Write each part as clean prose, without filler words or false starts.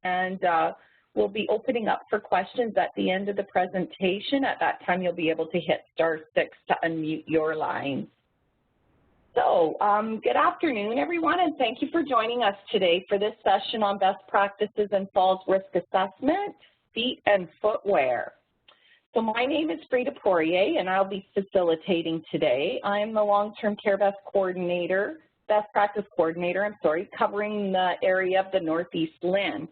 and we'll be opening up for questions at the end of the presentation. At that time, you'll be able to hit *6 to unmute your line. So, good afternoon, everyone, and thank you for joining us today for this session on best practices in falls risk assessment, feet and footwear. So my name is Frida Poirier, and I'll be facilitating today. I am the long-term care best practice coordinator, covering the area of the Northeast LHIN.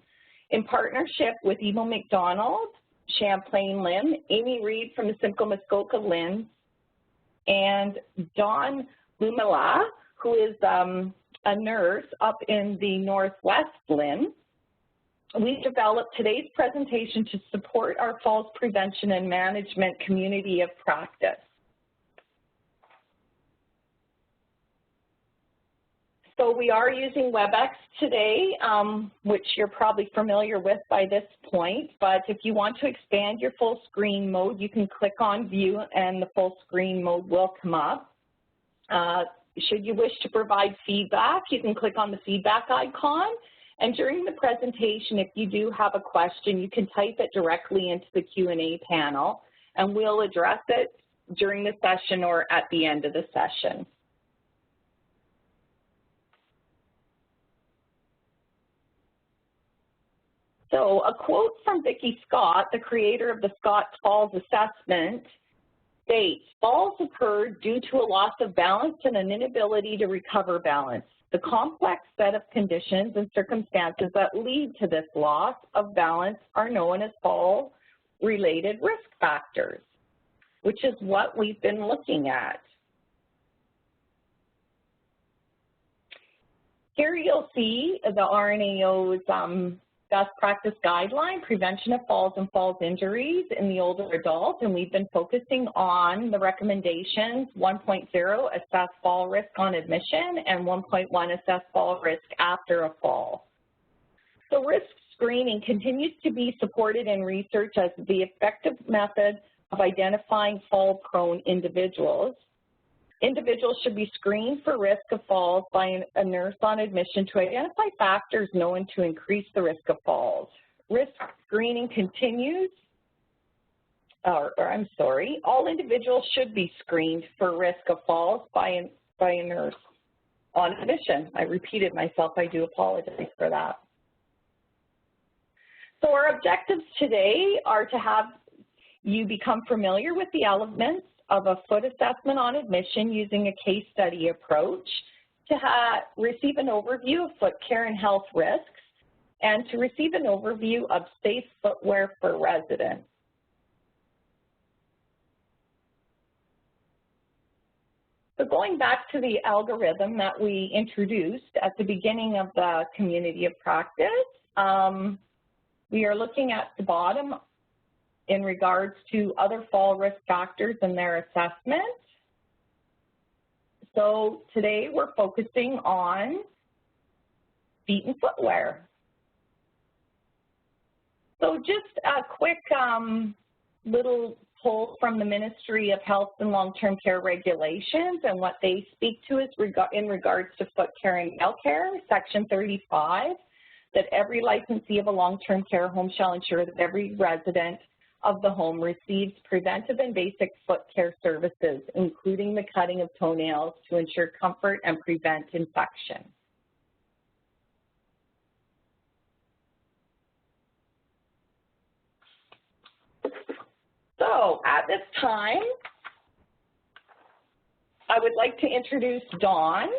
In partnership with Emo McDonald, Champlain LHIN, Amy Reed from the Simcoe Muskoka LHIN, and Dawn Lumala, who is a nurse up in the Northwest LHIN. We've developed today's presentation to support our falls prevention and management community of practice. So we are using WebEx today, which you're probably familiar with by this point, but if you want to expand your full screen mode, you can click on View and the full screen mode will come up. Should you wish to provide feedback, you can click on the feedback icon, and during the presentation, if you do have a question, you can type it directly into the Q&A panel, and we'll address it during the session or at the end of the session. So a quote from Vicki Scott, the creator of the Scott Falls Assessment, states, falls occur due to a loss of balance and an inability to recover balance. The complex set of conditions and circumstances that lead to this loss of balance are known as fall-related risk factors, which is what we've been looking at. Here you'll see the RNAO's best practice guideline, prevention of falls and falls injuries in the older adult, and we've been focusing on the recommendations 1.0, assess fall risk on admission, and 1.1, assess fall risk after a fall. So risk screening continues to be supported in research as the effective method of identifying fall-prone individuals. Individuals should be screened for risk of falls by a nurse on admission to identify factors known to increase the risk of falls. Risk screening continues, all individuals should be screened for risk of falls by a nurse on admission. I repeated myself, I do apologize for that. So our objectives today are to have you become familiar with the elements of a foot assessment on admission using a case study approach, to receive an overview of foot care and health risks, and to receive an overview of safe footwear for residents. So going back to the algorithm that we introduced at the beginning of the community of practice, we are looking at the bottom in regards to other fall risk factors and their assessment. So today we're focusing on feet and footwear. So just a quick little poll from the Ministry of Health and Long-Term Care Regulations, and what they speak to is in regards to foot care and nail care, Section 35, that every licensee of a long-term care home shall ensure that every resident of the home receives preventive and basic foot care services, including the cutting of toenails to ensure comfort and prevent infection. So at this time, I would like to introduce Dawn.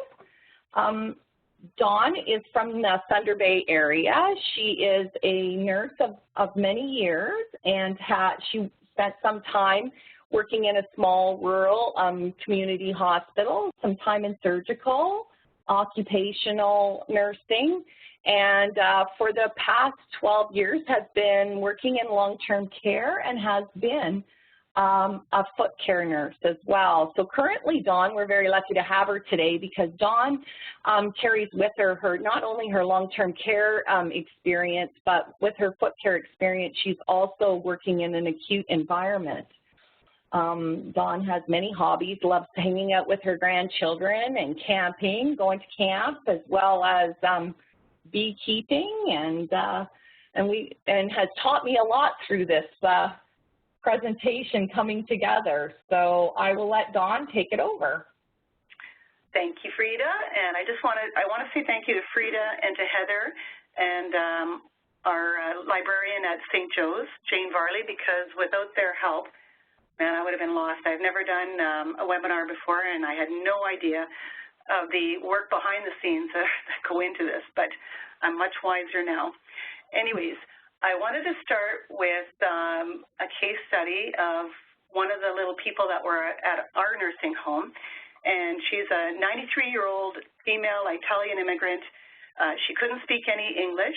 Dawn is from the Thunder Bay area. She is a nurse of many years, and she spent some time working in a small rural community hospital, some time in surgical, occupational nursing, and for the past 12 years has been working in long-term care and has been a foot care nurse as well. So currently, Dawn, we're very lucky to have her today because Dawn carries with her not only her long-term care experience, but with her foot care experience, she's also working in an acute environment. Dawn has many hobbies, loves hanging out with her grandchildren and camping, going to camp, as well as beekeeping and has taught me a lot through this presentation coming together. So I will let Dawn take it over. Thank you, Frida. And I want to say thank you to Frida and to Heather and our librarian at St. Joe's, Jane Varley, because without their help, man, I would have been lost. I've never done a webinar before, and I had no idea of the work behind the scenes that go into this, but I'm much wiser now. Anyways, I wanted to start with a case study of one of the little people that were at our nursing home, and she's a 93-year-old female Italian immigrant. She couldn't speak any English.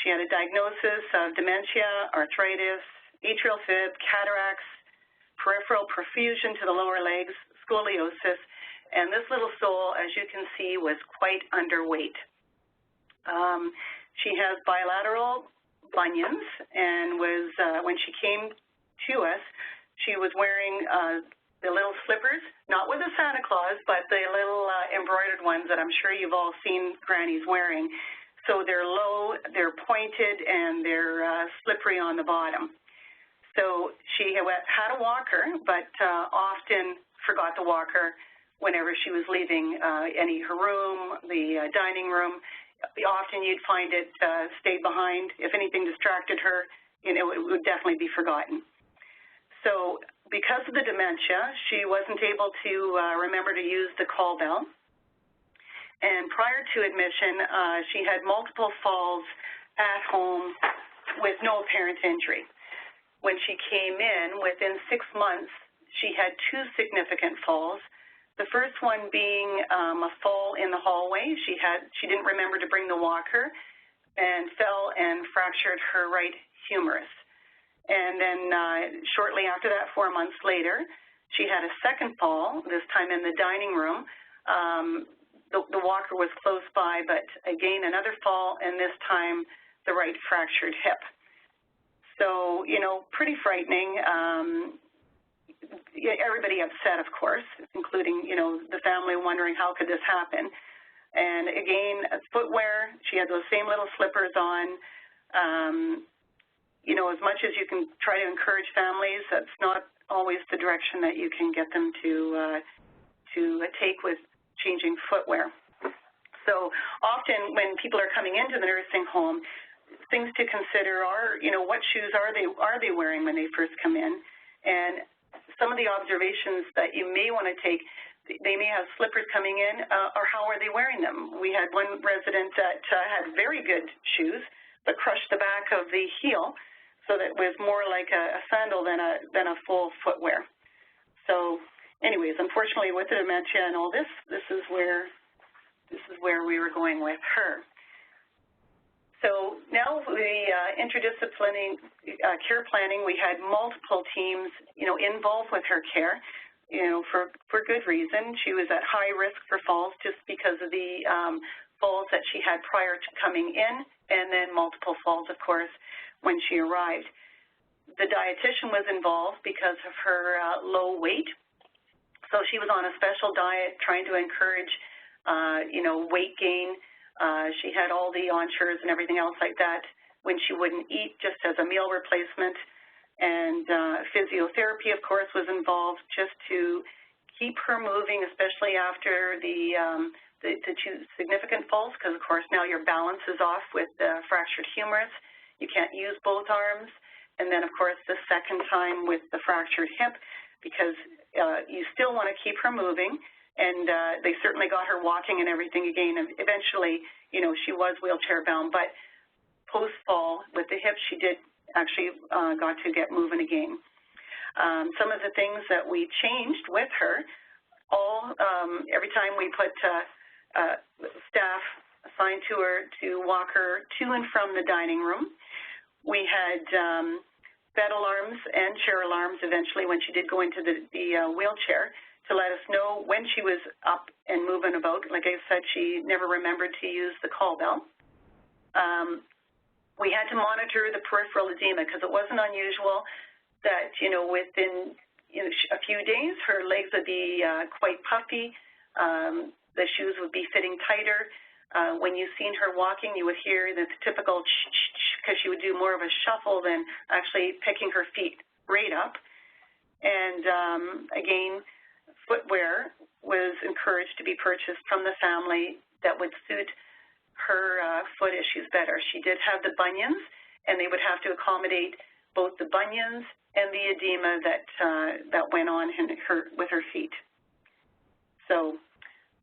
She had a diagnosis of dementia, arthritis, atrial fib, cataracts, peripheral perfusion to the lower legs, scoliosis, and this little soul, as you can see, was quite underweight. She has bilateral bunions, and was when she came to us, she was wearing the little slippers, not with a Santa Claus, but the little embroidered ones that I'm sure you've all seen grannies wearing. So they're low, they're pointed, and they're slippery on the bottom. So she had a walker, but often forgot the walker whenever she was leaving her room, the dining room. Often you'd find it stayed behind. If anything distracted her, it would definitely be forgotten. So because of the dementia, she wasn't able to remember to use the call bell. And prior to admission, she had multiple falls at home with no apparent injury. When she came in, within 6 months, she had 2 significant falls. The first one being a fall in the hallway. She didn't remember to bring the walker and fell and fractured her right humerus. And then shortly after that, 4 months later, she had a second fall, this time in the dining room. The walker was close by, but again, another fall, and this time the right fractured hip. So, pretty frightening. Everybody upset, of course, including, the family wondering how could this happen. And again, footwear, she had those same little slippers on. As much as you can try to encourage families, that's not always the direction that you can get them to take with changing footwear. So often when people are coming into the nursing home, things to consider are, what shoes are they wearing when they first come in? And some of the observations that you may want to take, they may have slippers coming in, or how are they wearing them? We had one resident that had very good shoes, but crushed the back of the heel, so that it was more like a sandal than a full footwear. So anyways, unfortunately with the dementia and all this, this is where we were going with her. So now the interdisciplinary care planning, we had multiple teams, involved with her care, for good reason. She was at high risk for falls just because of the falls that she had prior to coming in, and then multiple falls, of course, when she arrived. The dietitian was involved because of her low weight. So she was on a special diet trying to encourage, weight gain. She had all the ensures and everything else like that when she wouldn't eat, just as a meal replacement. And physiotherapy, of course, was involved just to keep her moving, especially after the 2 significant falls, because, of course, now your balance is off with the fractured humerus. You can't use both arms. And then, of course, the second time with the fractured hip, because you still want to keep her moving. And they certainly got her walking and everything again. And eventually, she was wheelchair-bound. But post-fall with the hip, she did actually got to get moving again. Some of the things that we changed with her, every time we put staff assigned to her to walk her to and from the dining room, we had bed alarms and chair alarms eventually when she did go into the wheelchair to let us know when she was up and moving about. Like I said, she never remembered to use the call bell. We had to monitor the peripheral edema because it wasn't unusual that, within a few days, her legs would be quite puffy. The shoes would be fitting tighter. When you seen her walking, you would hear the typical ch-ch-ch because she would do more of a shuffle than actually picking her feet right up. And again, footwear was encouraged to be purchased from the family that would suit her foot issues better. She did have the bunions, and they would have to accommodate both the bunions and the edema that went on with her feet. So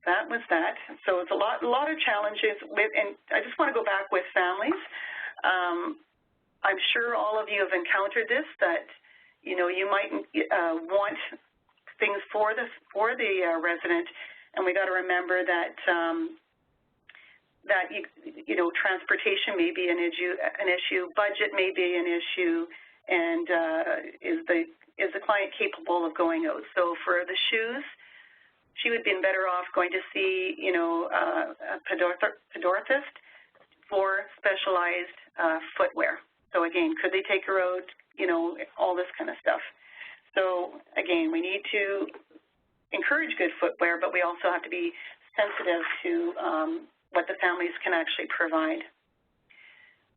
that was that. So it's a lot of challenges and I just want to go back with families. I'm sure all of you have encountered this, that you might want things for the resident, and we got to remember that transportation may be an issue, budget may be an issue, and is the client capable of going out? So for the shoes, she would have been better off going to see, a podorthist for specialized footwear. So again, could they take her out, all this kind of stuff. So again, we need to encourage good footwear, but we also have to be sensitive to what the families can actually provide.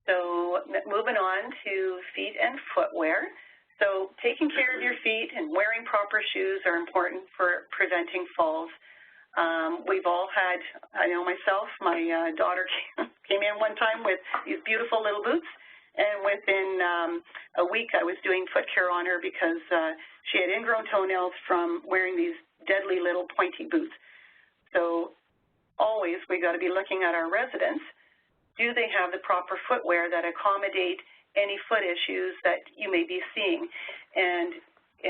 So moving on to feet and footwear. So taking care of your feet and wearing proper shoes are important for preventing falls. We've all had, I know myself, my daughter came in one time with these beautiful little boots, and within a week I was doing foot care on her because she had ingrown toenails from wearing these deadly little pointy boots. So always we got to be looking at our residents. Do they have the proper footwear that accommodate any foot issues that you may be seeing? And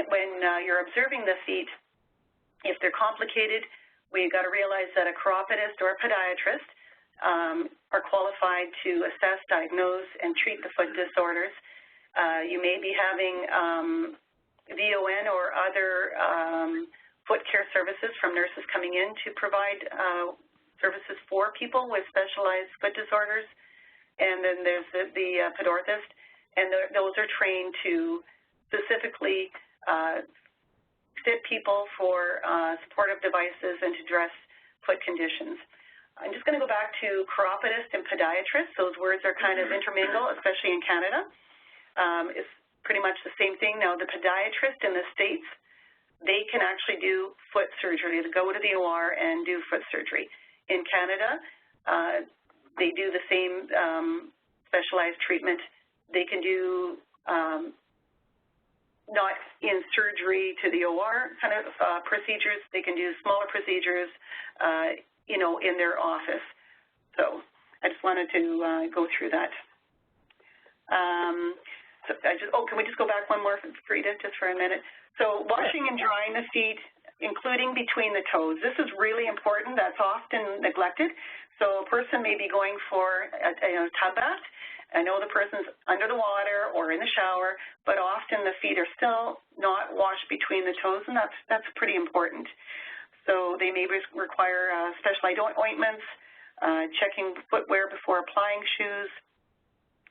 when you're observing the feet, if they're complicated, we've got to realize that a chiropodist or a podiatrist are qualified to assess, diagnose, and treat the foot disorders. You may be having VON or other foot care services from nurses coming in to provide services for people with specialized foot disorders. And then there's the podorthist, and those are trained to specifically fit people for supportive devices and to address foot conditions. I'm just going to go back to chiropodist and podiatrist. Those words are kind of intermingled, especially in Canada. It's pretty much the same thing. Now, the podiatrist in the States, they can actually do foot surgery. They go to the OR and do foot surgery. In Canada, they do the same specialized treatment. They can do not in surgery to the OR kind of procedures. They can do smaller procedures, in their office. So I just wanted to go through that. Can we just go back one more, Frida, just for a minute? So washing and drying the feet, including between the toes. This is really important. That's often neglected. So a person may be going for a tub bath. I know the person's under the water or in the shower, but often the feet are still not washed between the toes, and that's pretty important. So they may require specialized ointments, checking footwear before applying shoes,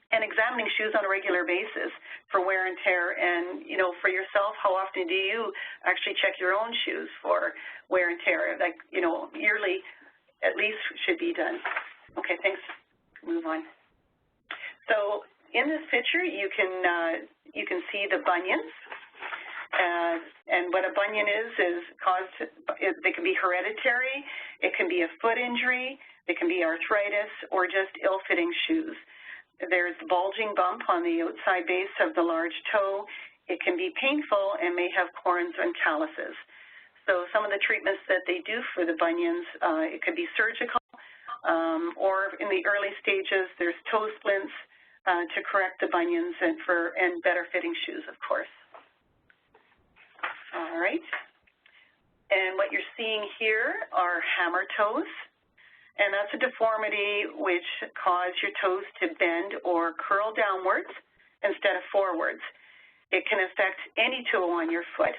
and examining shoes on a regular basis for wear and tear. And, for yourself, how often do you actually check your own shoes for wear and tear? Like, yearly at least should be done. Okay, thanks. Move on. So in this picture, you can see the bunions. And what a bunion is they can be hereditary, it can be a foot injury, it can be arthritis, or just ill-fitting shoes. There's the bulging bump on the outside base of the large toe. It can be painful and may have corns and calluses. So some of the treatments that they do for the bunions, it could be surgical, or in the early stages, there's toe splints to correct the bunions and better fitting shoes, of course. All right. And what you're seeing here are hammer toes. And that's a deformity which causes your toes to bend or curl downwards instead of forwards. It can affect any toe on your foot.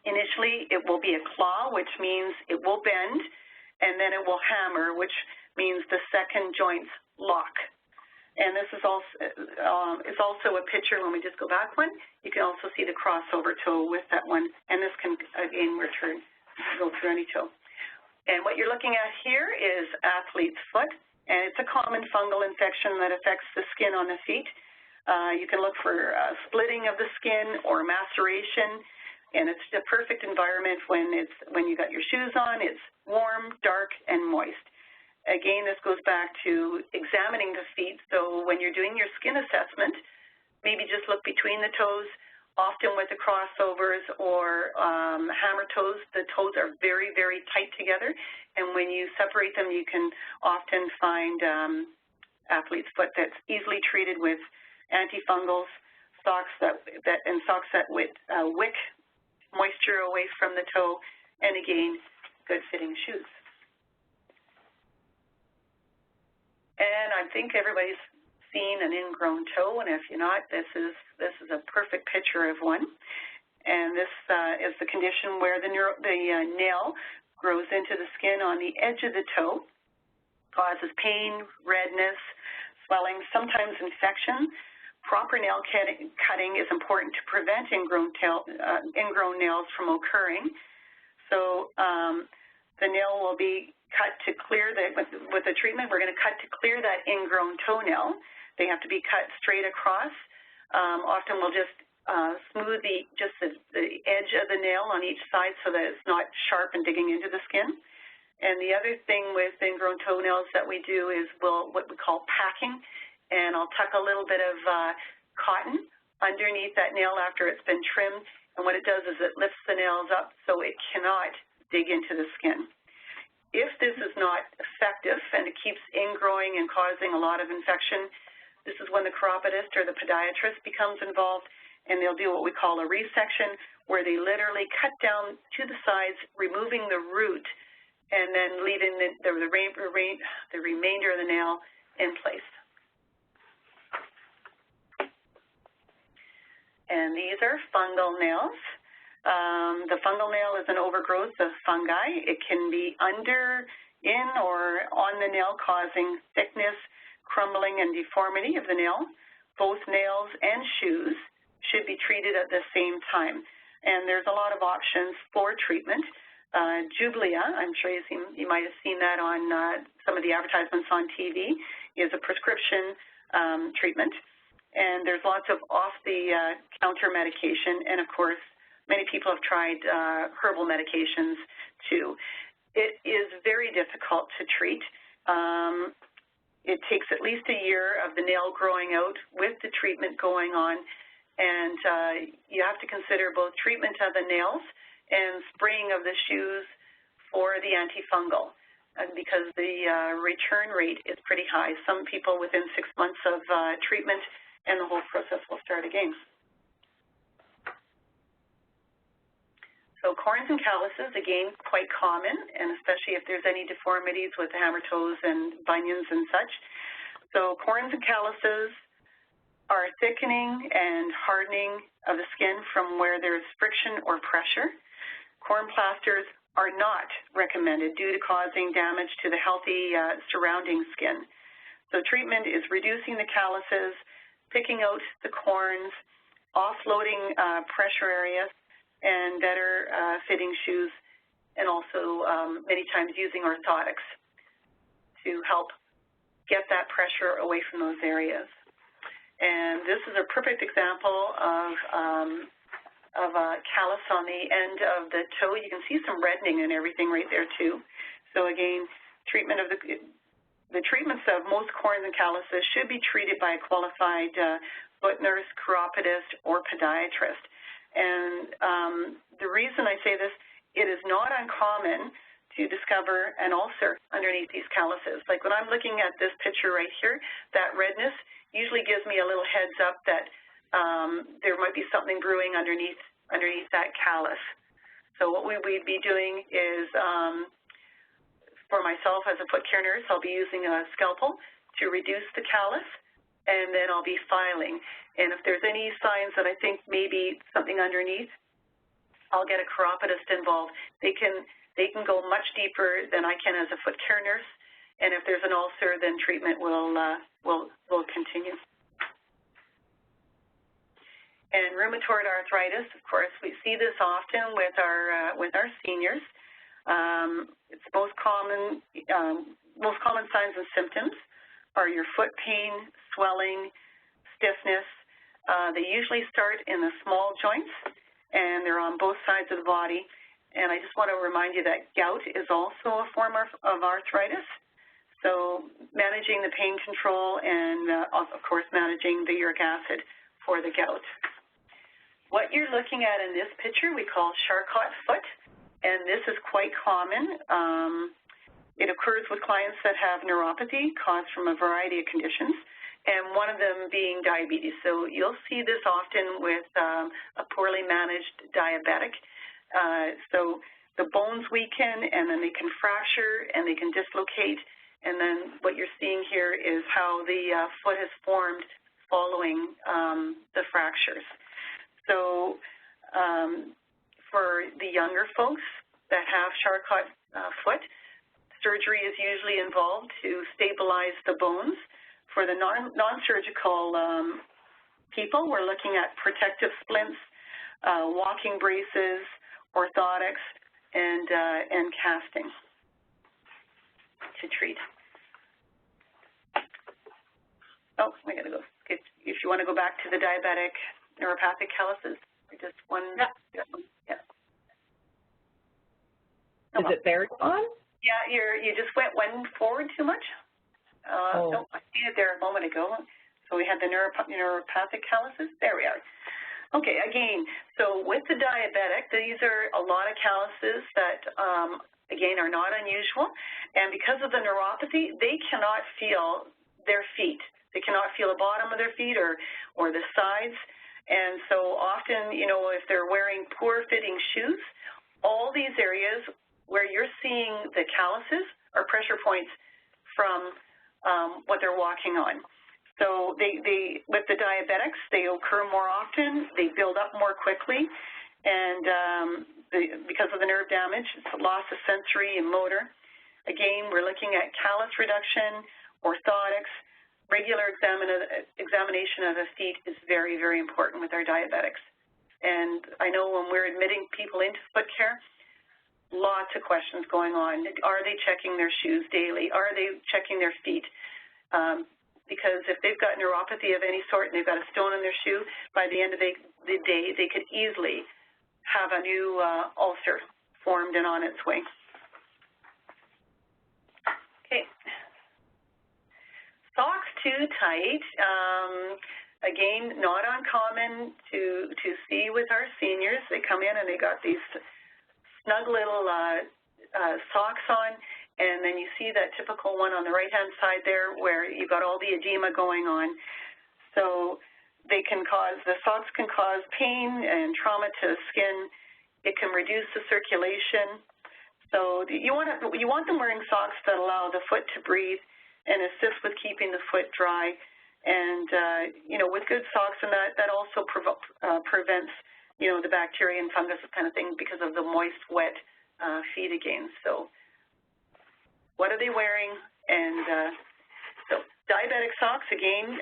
Initially, it will be a claw, which means it will bend, and then it will hammer, which means the second joints lock. And this is also a picture, when we just go back one, you can also see the crossover toe with that one, and this can, again, go through any toe. And what you're looking at here is athlete's foot. and it's a common fungal infection that affects the skin on the feet. You can look for splitting of the skin or maceration, and it's the perfect environment when you got your shoes on. It's warm, dark, and moist. Again, this goes back to examining the feet. So when you're doing your skin assessment, maybe just look between the toes. Often with the crossovers or hammer toes, the toes are very, very tight together. And when you separate them, you can often find athlete's foot that's easily treated with antifungals, socks that wick moisture away from the toe, and again, good fitting shoes. And I think everybody's seen an ingrown toe, and if you're not, this is a perfect picture of one. And this is the condition where the nail grows into the skin on the edge of the toe, causes pain, redness, swelling, sometimes infection. Proper nail cutting is important to prevent ingrown nails from occurring. So the nail will be cut to clear with the treatment, we're going to cut to clear that ingrown toenail. They have to be cut straight across. Often we'll just smooth the edge of the nail on each side so that it's not sharp and digging into the skin. And the other thing with ingrown toenails that we do is what we call packing, and I'll tuck a little bit of cotton underneath that nail after it's been trimmed, and what it does is it lifts the nails up so it cannot dig into the skin. If this is not effective and it keeps ingrowing and causing a lot of infection, this is when the chiropodist or the podiatrist becomes involved, and they'll do what we call a resection, where they literally cut down to the sides, removing the root, and then leaving the remainder of the nail in place. And these are fungal nails. The fungal nail is an overgrowth of fungi. It can be under, in, or on the nail, causing thickness, crumbling, and deformity of the nail. Both nails and shoes should be treated at the same time. And there's a lot of options for treatment. Jublia, I'm sure you might have seen that on some of the advertisements on TV, is a prescription treatment. And there's lots of off-the-counter medication, and of course, many people have tried herbal medications too. It is very difficult to treat. It takes at least a year of the nail growing out with the treatment going on, and you have to consider both treatment of the nails and spraying of the shoes for the antifungal, because the return rate is pretty high. Some people within 6 months of treatment, and the whole process will start again. So corns and calluses, again, quite common, and especially if there's any deformities with the hammer toes and bunions and such. So corns and calluses are thickening and hardening of the skin from where there's friction or pressure. Corn plasters are not recommended due to causing damage to the healthy surrounding skin. So treatment is reducing the calluses, picking out the corns, offloading pressure areas, and better fitting shoes, and also many times using orthotics to help get that pressure away from those areas. And this is a perfect example of a callus on the end of the toe. You can see some reddening and everything right there too. So again, treatment of the treatments of most corns and calluses should be treated by a qualified foot nurse, chiropodist, or podiatrist. And the reason I say this, it is not uncommon to discover an ulcer underneath these calluses. Like when I'm looking at this picture right here, that redness usually gives me a little heads up that there might be something brewing underneath that callus. So what we would be doing is, for myself as a foot care nurse, I'll be using a scalpel to reduce the callus, and then I'll be filing. And if there's any signs that I think maybe something underneath, I'll get a chiropodist involved. They can go much deeper than I can as a foot care nurse, and if there's an ulcer, then treatment will continue. And rheumatoid arthritis, of course, we see this often with our seniors. It's most common most common signs and symptoms are your foot pain, swelling, stiffness. They usually start in the small joints, and they're on both sides of the body. And I just want to remind you that gout is also a form of arthritis. So managing the pain control and, of course, managing the uric acid for the gout. What you're looking at in this picture we call Charcot foot, and this is quite common. It occurs with clients that have neuropathy caused from a variety of conditions, and one of them being diabetes. So you'll see this often with a poorly managed diabetic. So the bones weaken, and then they can fracture, and they can dislocate, and then what you're seeing here is how the foot has formed following the fractures. So for the younger folks that have Charcot foot, surgery is usually involved to stabilize the bones. For the non-surgical people, we're looking at protective splints, walking braces, orthotics, and casting to treat. Oh, I gotta go. If you want to go back to the diabetic neuropathic calluses, or just one. Yeah. Is it there, Dawn? Yeah, you just went one forward too much. No, I see it there a moment ago. So we had the neuropathic calluses. There we are. Okay, again, so with the diabetic, these are a lot of calluses that, again, are not unusual. And because of the neuropathy, they cannot feel their feet. They cannot feel the bottom of their feet or the sides. And so often, you know, if they're wearing poor-fitting shoes, all these areas where you're seeing the calluses are pressure points from what they're walking on. So with the diabetics, they occur more often, they build up more quickly, and because of the nerve damage, it's a loss of sensory and motor. Again, we're looking at callus reduction, orthotics. Regular examination of the feet is very, very important with our diabetics. And I know when we're admitting people into foot care, lots of questions going on. Are they checking their shoes daily? Are they checking their feet? Because if they've got neuropathy of any sort and they've got a stone in their shoe, by the end of the day, they could easily have a new ulcer formed and on its way. Okay. Socks too tight. Again, not uncommon to see with our seniors. They come in and they got these snug little socks on, and then you see that typical one on the right-hand side there where you've got all the edema going on. So the socks can cause pain and trauma to the skin. It can reduce the circulation. So you want them wearing socks that allow the foot to breathe and assist with keeping the foot dry. And, you know, with good socks, and that also prevents, you know, the bacteria and fungus kind of thing because of the moist, wet feet again. So what are they wearing? And so diabetic socks, again,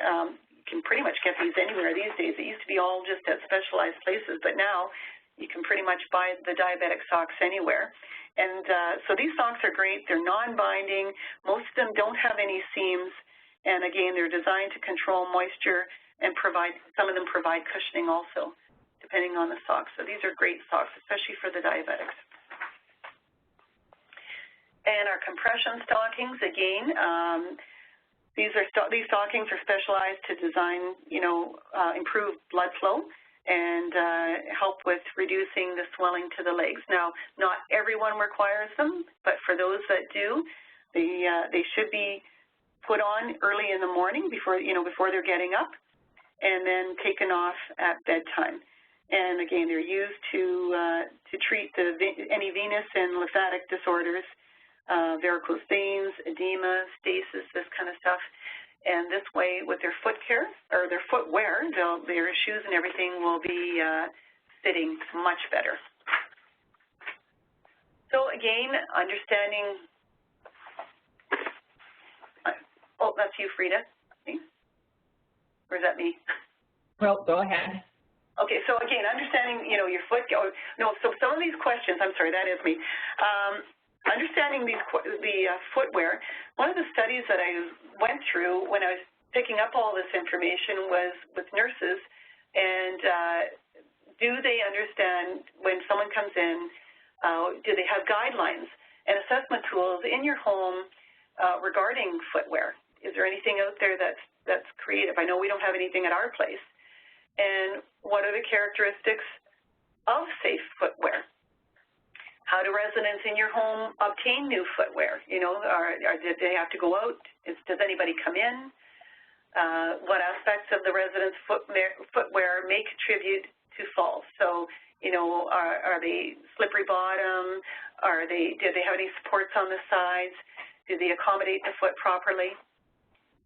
you can pretty much get these anywhere these days. It used to be all just at specialized places, but now you can pretty much buy the diabetic socks anywhere. And so these socks are great. They're non-binding. Most of them don't have any seams. And again, they're designed to control moisture and some of them provide cushioning also, depending on the socks. So these are great socks, especially for the diabetics. And our compression stockings, again, these stockings are specialized to design, you know, improve blood flow and help with reducing the swelling to the legs. Now, not everyone requires them, but for those that do, they should be put on early in the morning before they're getting up, and then taken off at bedtime. And again, they're used to treat any venous and lymphatic disorders, varicose veins, edema, stasis, this kind of stuff. And this way, with their foot care or their footwear, their shoes and everything will be fitting much better. So again, understanding. Oh, that's you, Frida. Or is that me? Well, go ahead. Okay, so again, understanding, you know, your foot. So some of these questions, I'm sorry, that is me. understanding the footwear, one of the studies that I went through when I was picking up all this information was with nurses, and do they understand when someone comes in, do they have guidelines and assessment tools in your home regarding footwear? Is there anything out there that's creative? I know we don't have anything at our place. And what are the characteristics of safe footwear? How do residents in your home obtain new footwear? You know, did they have to go out? Does anybody come in? What aspects of the residents' footwear may contribute to falls? So, you know, are they slippery bottom? Do they have any supports on the sides? Do they accommodate the foot properly?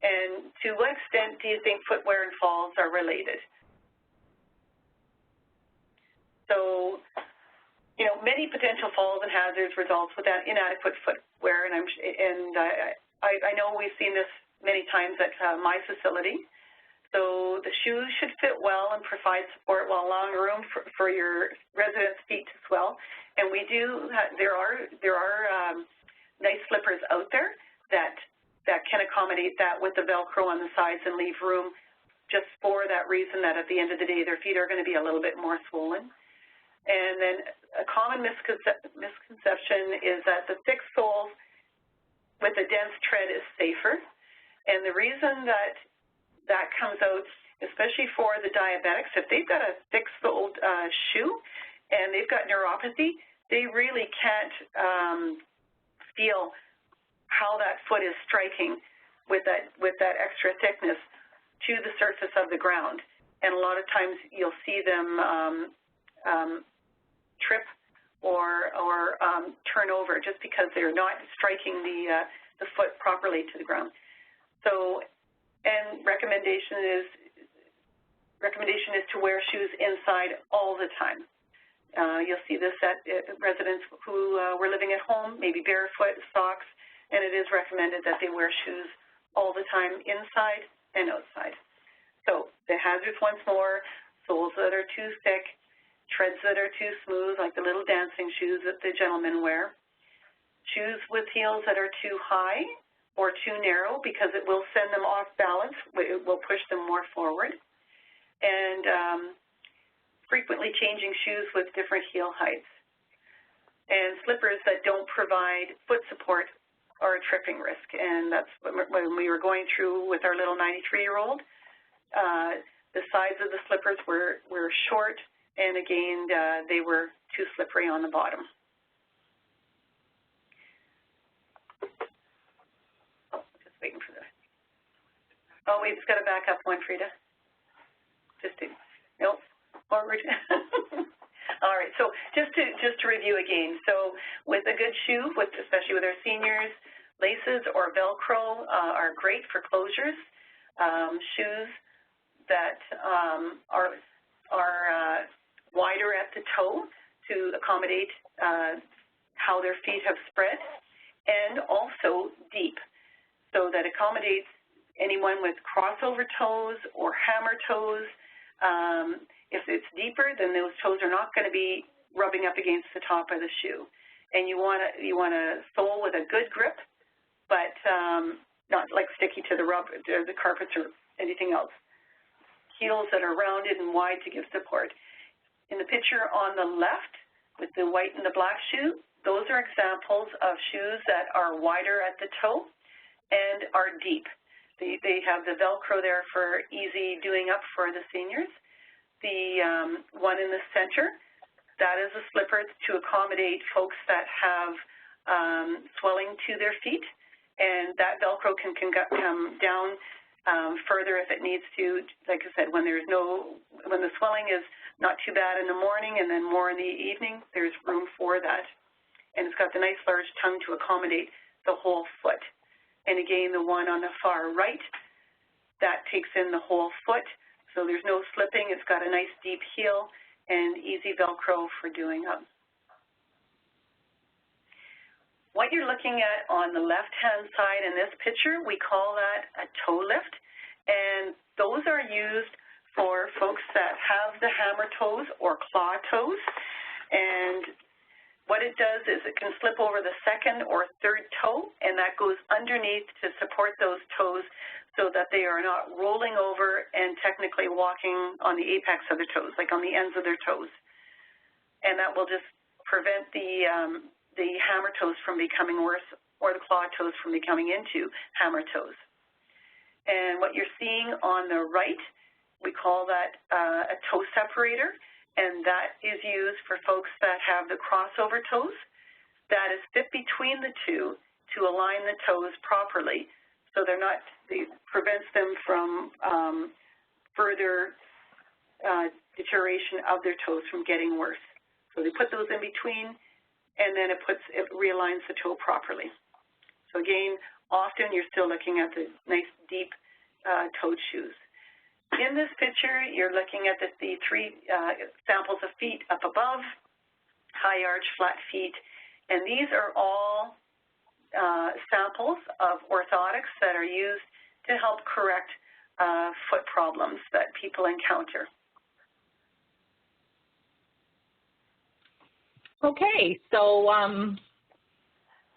And to what extent do you think footwear and falls are related? So, you know, many potential falls and hazards result with that inadequate footwear, and I know we've seen this many times at my facility. So the shoes should fit well and provide support while allowing room for your residents' feet to swell. And we do. There are nice slippers out there that can accommodate that with the Velcro on the sides and leave room, just for that reason that at the end of the day their feet are going to be a little bit more swollen. And then a common misconception is that the thick sole with a dense tread is safer. And the reason that comes out, especially for the diabetics, if they've got a thick-soled shoe and they've got neuropathy, they really can't feel how that foot is striking with that extra thickness to the surface of the ground. And a lot of times you'll see them trip or turn over just because they're not striking the foot properly to the ground. So, and recommendation is to wear shoes inside all the time. You'll see this at residents who were living at home, maybe barefoot, socks, and it is recommended that they wear shoes all the time inside and outside. So the hazards once more: soles that are too thick, treads that are too smooth, like the little dancing shoes that the gentlemen wear, shoes with heels that are too high or too narrow because it will send them off balance, it will push them more forward, and frequently changing shoes with different heel heights, and slippers that don't provide foot support are a tripping risk. And that's when we were going through with our little 93-year-old, the sides of the slippers were short, and again, they were too slippery on the bottom. Oh, just waiting for this. Oh, we've just got to back up one, Frida. Nope, forward. All right, so just to review again. So with a good shoe, especially with our seniors, laces or Velcro are great for closures. Shoes that are wider at the toe to accommodate how their feet have spread, and also deep, so that accommodates anyone with crossover toes or hammer toes. If it's deeper, then those toes are not going to be rubbing up against the top of the shoe. And you want a sole with a good grip, but not like sticky to the carpets or anything else. Heels that are rounded and wide to give support. In the picture on the left with the white and the black shoe, those are examples of shoes that are wider at the toe and are deep. They have the Velcro there for easy doing up for the seniors. The one in the center, that is a slipper to accommodate folks that have swelling to their feet, and that Velcro can come down further if it needs to. Like I said, when the swelling is not too bad in the morning and then more in the evening, there's room for that. And it's got the nice large tongue to accommodate the whole foot. And again, the one on the far right, that takes in the whole foot, so there's no slipping. It's got a nice deep heel and easy Velcro for doing up. What you're looking at on the left-hand side in this picture, we call that a toe lift, and those are used for folks that have the hammer toes or claw toes, and what it does is it can slip over the second or third toe, and that goes underneath to support those toes so that they are not rolling over and technically walking on the apex of their toes, like on the ends of their toes. And that will just prevent the hammer toes from becoming worse, or the claw toes from becoming into hammer toes. And what you're seeing on the right, we call that a toe separator, and that is used for folks that have the crossover toes. That is fit between the two to align the toes properly, so it prevents them from further deterioration of their toes from getting worse. So they put those in between, and then it realigns the toe properly. So again, often you're still looking at the nice deep toed shoes. In this picture, you're looking at the three samples of feet up above, high arch, flat feet, and these are all samples of orthotics that are used to help correct foot problems that people encounter. Okay, so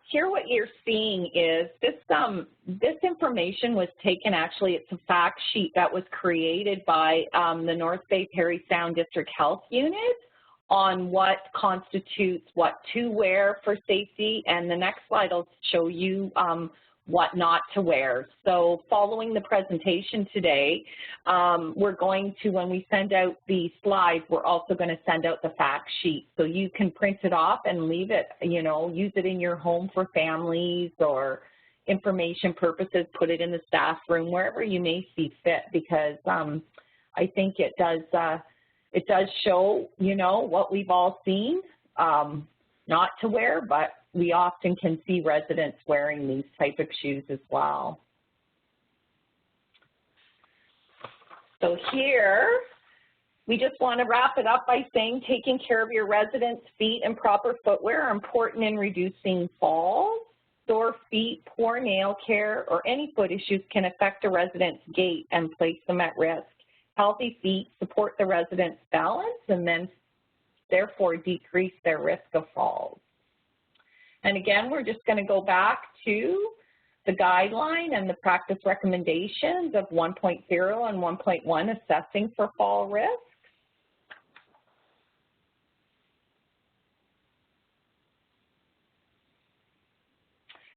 here what you're seeing is this information was taken, actually it's a fact sheet that was created by the North Bay Parry Sound District Health Unit on what constitutes what to wear for safety, and the next slide will show you what not to wear. So following the presentation today, we're going to, when we send out the slides, we're also going to send out the fact sheet. So you can print it off and leave it, use it in your home for families or information purposes, put it in the staff room, wherever you may see fit, because I think it does show, what we've all seen, not to wear, but we often can see residents wearing these type of shoes as well. So here, we just want to wrap it up by saying taking care of your residents' feet and proper footwear are important in reducing falls. Sore feet, poor nail care, or any foot issues can affect a resident's gait and place them at risk. Healthy feet support the resident's balance and then therefore decrease their risk of falls. And again, we're just going to go back to the guideline and the practice recommendations of 1.0 and 1.1, assessing for fall risk.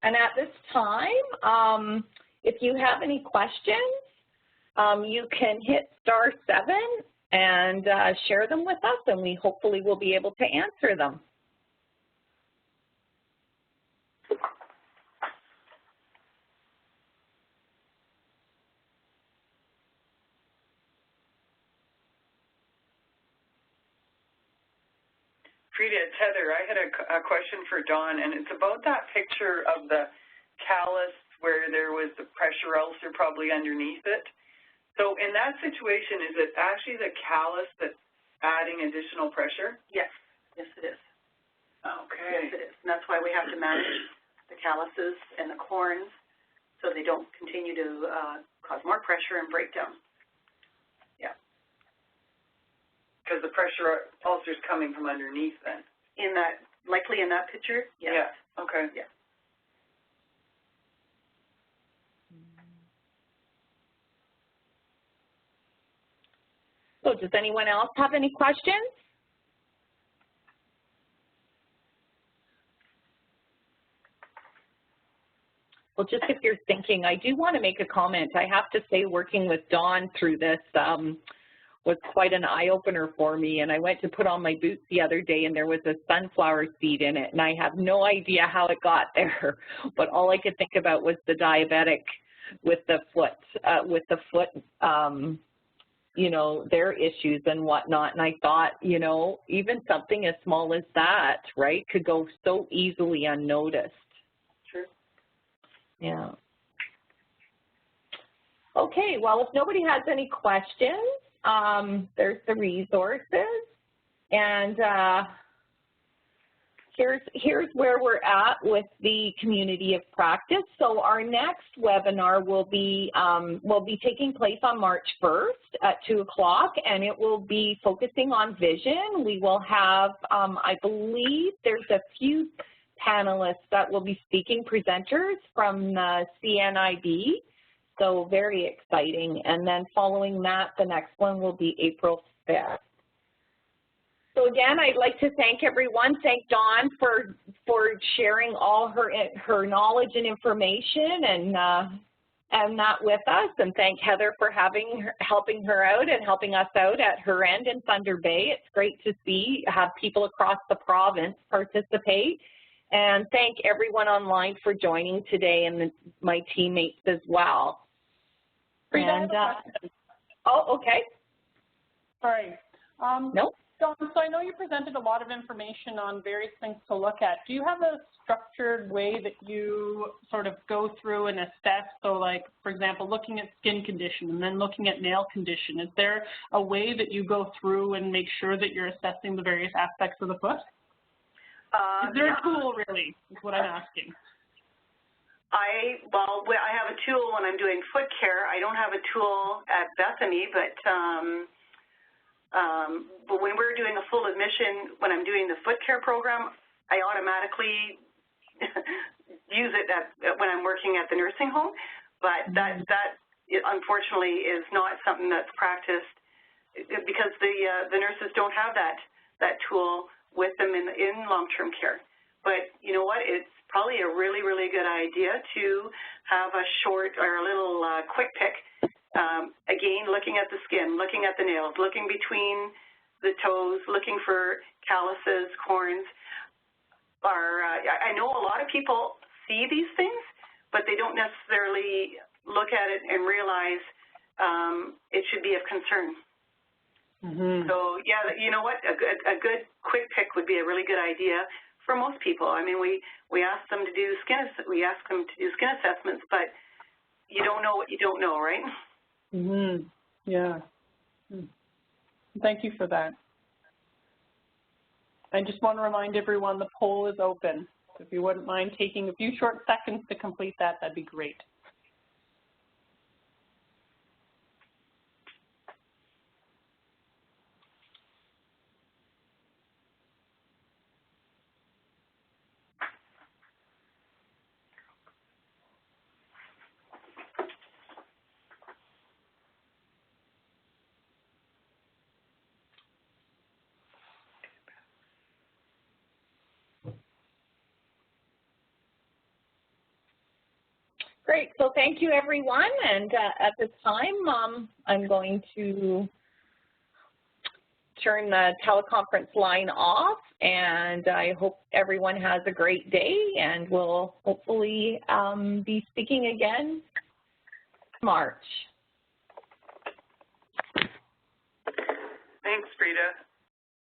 And at this time, if you have any questions, you can hit *7 and share them with us, and we hopefully will be able to answer them. Frida, it's Heather. I had a question for Dawn, and it's about that picture of the callus where there was the pressure ulcer probably underneath it. So in that situation, is it actually the callus that's adding additional pressure? Yes. Yes, it is. Okay. Yes, it is. And that's why we have to manage the calluses and the corns so they don't continue to cause more pressure and breakdown. Yeah. Because the pressure ulcer is coming from underneath then? Likely in that picture, yes. Yeah, okay. Yeah. So does anyone else have any questions? Well, just if you're thinking, I do want to make a comment. I have to say, working with Dawn through this was quite an eye-opener for me. And I went to put on my boots the other day, and there was a sunflower seed in it, and I have no idea how it got there. But all I could think about was the diabetic with the foot, their issues and whatnot. And I thought, even something as small as that, right, could go so easily unnoticed. Sure. Yeah. Okay, well, if nobody has any questions, there's the resources. And here's where we're at with the community of practice. So our next webinar will be taking place on March 1st at 2 o'clock, and it will be focusing on vision. We will have, I believe there's a few panelists that will be speaking, presenters from the CNIB, so very exciting. And then following that, the next one will be April 5th. So again, I'd like to thank everyone. Thank Dawn for sharing all her knowledge and information and that with us, and thank Heather for helping her out and helping us out at her end in Thunder Bay. It's great to have people across the province participate, and thank everyone online for joining today and my teammates as well. And, oh, okay. Sorry. Nope. Dawn, so I know you presented a lot of information on various things to look at. Do you have a structured way that you sort of go through and assess? So like, for example, looking at skin condition and then looking at nail condition. Is there a way that you go through and make sure that you're assessing the various aspects of the foot? Is there a tool, really, is what I'm asking? Well, I have a tool when I'm doing foot care. I don't have a tool at Bethany, but when we're doing a full admission, when I'm doing the foot care program, I automatically use it when I'm working at the nursing home. But that unfortunately is not something that's practiced because the nurses don't have that tool with them in long-term care. But you know what? It's probably a really, really good idea to have a short or a little quick pick. Again, looking at the skin, looking at the nails, looking between the toes, looking for calluses, corns. I know a lot of people see these things, but they don't necessarily look at it and realize it should be of concern. Mm-hmm. So, yeah, you know what? A good quick pick would be a really good idea for most people. I mean, we ask them to do skin assessments, but you don't know what you don't know, right? Mm-hmm. Yeah. Thank you for that. I just want to remind everyone the poll is open. So if you wouldn't mind taking a few short seconds to complete that, that'd be great. Great. So thank you, everyone. And at this time, I'm going to turn the teleconference line off. And I hope everyone has a great day. And we'll hopefully be speaking again in March. Thanks, Frida.